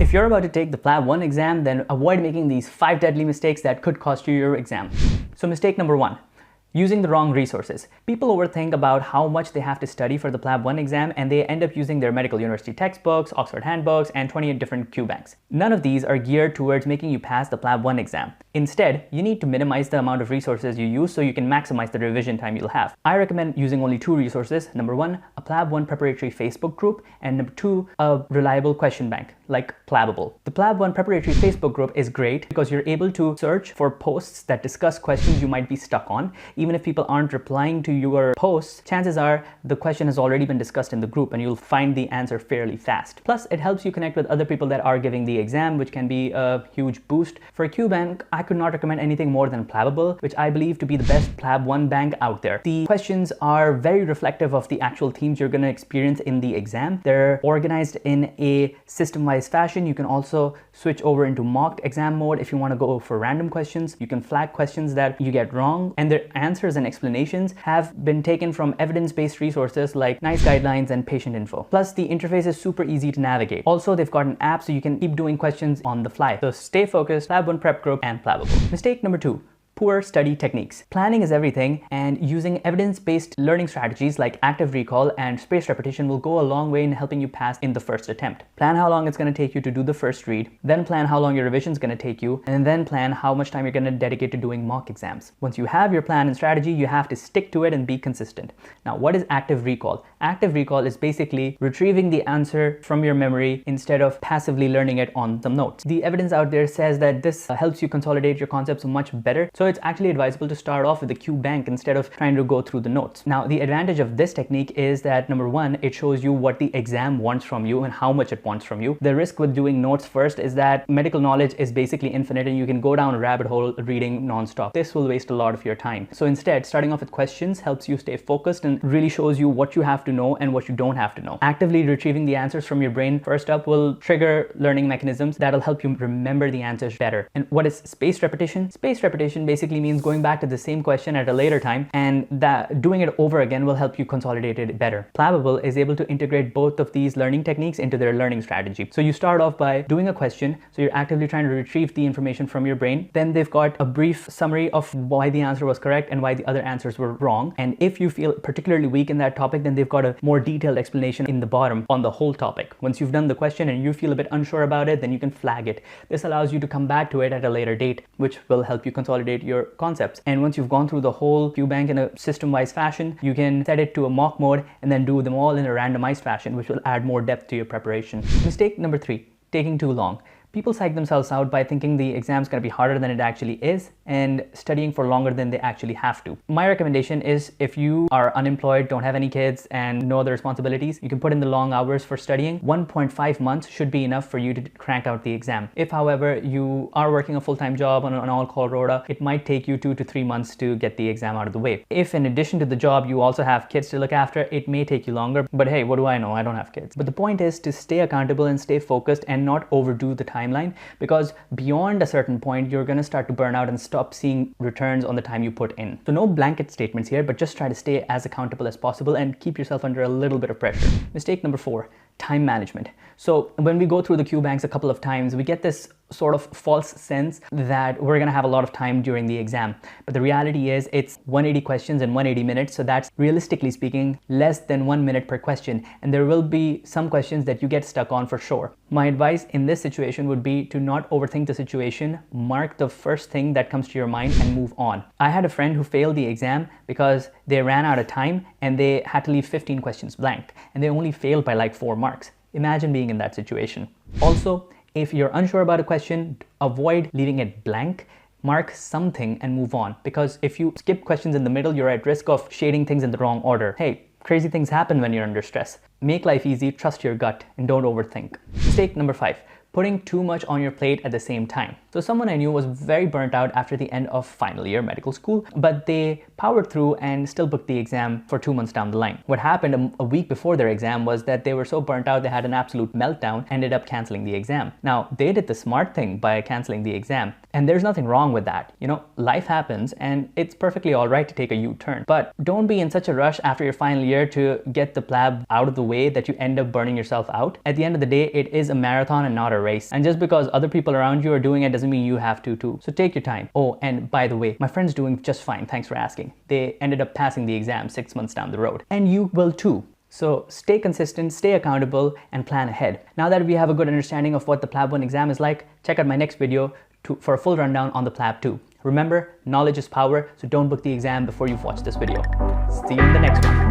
If you're about to take the PLAB 1 exam, then avoid making these 5 deadly mistakes that could cost you your exam. So mistake number 1. Using the wrong resources. People overthink about how much they have to study for the PLAB 1 exam, and they end up using their medical university textbooks, Oxford handbooks, and 28 different Q banks. None of these are geared towards making you pass the PLAB 1 exam. Instead, you need to minimize the amount of resources you use so you can maximize the revision time you'll have. I recommend using only 2 resources. Number 1, a PLAB 1 preparatory Facebook group, and number 2, a reliable question bank like PLABable. The PLAB 1 preparatory Facebook group is great because you're able to search for posts that discuss questions you might be stuck on. Even if people aren't replying to your posts, chances are the question has already been discussed in the group and you'll find the answer fairly fast. Plus, it helps you connect with other people that are giving the exam, which can be a huge boost. For a Q bank, I could not recommend anything more than PLABable, which I believe to be the best PLAB 1 bank out there. The questions are very reflective of the actual themes you're going to experience in the exam. They're organized in a system-wise fashion. You can also switch over into mock exam mode if you want to go for random questions. You can flag questions that you get wrong, and their answers and explanations have been taken from evidence-based resources like NICE guidelines and patient info. Plus, the interface is super easy to navigate. Also, they've got an app so you can keep doing questions on the fly. So stay focused, PLAB 1 prep group, and PLABable. Mistake number 2. Poor study techniques. Planning is everything, and using evidence-based learning strategies like active recall and spaced repetition will go a long way in helping you pass in the first attempt. Plan how long it's going to take you to do the first read, then plan how long your revision is going to take you, and then plan how much time you're going to dedicate to doing mock exams. Once you have your plan and strategy, you have to stick to it and be consistent. Now, what is active recall? Active recall is basically retrieving the answer from your memory instead of passively learning it on some notes. The evidence out there says that this helps you consolidate your concepts much better. So it's actually advisable to start off with the Q bank instead of trying to go through the notes. Now, the advantage of this technique is that number 1, it shows you what the exam wants from you and how much it wants from you. The risk with doing notes first is that medical knowledge is basically infinite and you can go down a rabbit hole reading non-stop. This will waste a lot of your time. So instead, starting off with questions helps you stay focused and really shows you what you have to know and what you don't have to know. Actively retrieving the answers from your brain first up will trigger learning mechanisms that'll help you remember the answers better. And what is spaced repetition? Spaced repetition basically means going back to the same question at a later time, and that doing it over again will help you consolidate it better. PLABable is able to integrate both of these learning techniques into their learning strategy. So you start off by doing a question, so you're actively trying to retrieve the information from your brain. Then they've got a brief summary of why the answer was correct and why the other answers were wrong. And if you feel particularly weak in that topic, then they've got a more detailed explanation in the bottom on the whole topic. Once you've done the question and you feel a bit unsure about it, then you can flag it. This allows you to come back to it at a later date, which will help you consolidate your concepts. And once you've gone through the whole Q bank in a system-wise fashion, you can set it to a mock mode and then do them all in a randomized fashion, which will add more depth to your preparation. Mistake number 3, taking too long. People psych themselves out by thinking the exam's going to be harder than it actually is and studying for longer than they actually have to. My recommendation is if you are unemployed, don't have any kids, and no other responsibilities, you can put in the long hours for studying. 1.5 months should be enough for you to crank out the exam. If, however, you are working a full-time job on an all-call rota, it might take you 2 to 3 months to get the exam out of the way. If in addition to the job you also have kids to look after, it may take you longer, but hey, what do I know? I don't have kids. But the point is to stay accountable and stay focused and not overdo the timeline, because beyond a certain point you're going to start to burn out and stop seeing returns on the time you put in. So no blanket statements here, but just try to stay as accountable as possible and keep yourself under a little bit of pressure. Mistake number 4, time management. So when we go through the Q banks a couple of times, we get this sort of false sense that we're going to have a lot of time during the exam. But the reality is it's 180 questions in 180 minutes. So that's realistically speaking less than 1 minute per question. And there will be some questions that you get stuck on for sure. My advice in this situation would be to not overthink the situation, mark the first thing that comes to your mind and move on. I had a friend who failed the exam because they ran out of time and they had to leave 15 questions blank and they only failed by like 4 marks. Imagine being in that situation. Also, if you're unsure about a question, avoid leaving it blank. Mark something and move on, because if you skip questions in the middle, you're at risk of shading things in the wrong order. Hey, crazy things happen when you're under stress. Make life easy, trust your gut, and don't overthink. Mistake number 5, putting too much on your plate at the same time. So someone I knew was very burnt out after the end of final year medical school, but they powered through and still booked the exam for 2 months down the line. What happened a week before their exam was that they were so burnt out they had an absolute meltdown, ended up canceling the exam. Now, they did the smart thing by canceling the exam, and there's nothing wrong with that. You know, life happens and it's perfectly all right to take a U-turn. But don't be in such a rush after your final year to get the PLAB out of the way that you end up burning yourself out. At the end of the day, it is a marathon and not a race. And just because other people around you are doing it doesn't mean you have to too. So take your time. Oh, and by the way, my friend's doing just fine. Thanks for asking. They ended up passing the exam 6 months down the road. And you will too. So stay consistent, stay accountable, and plan ahead. Now that we have a good understanding of what the PLAB 1 exam is like, check out my next video for a full rundown on the PLAB 2. Remember, knowledge is power, so don't book the exam before you've watched this video. See you in the next one.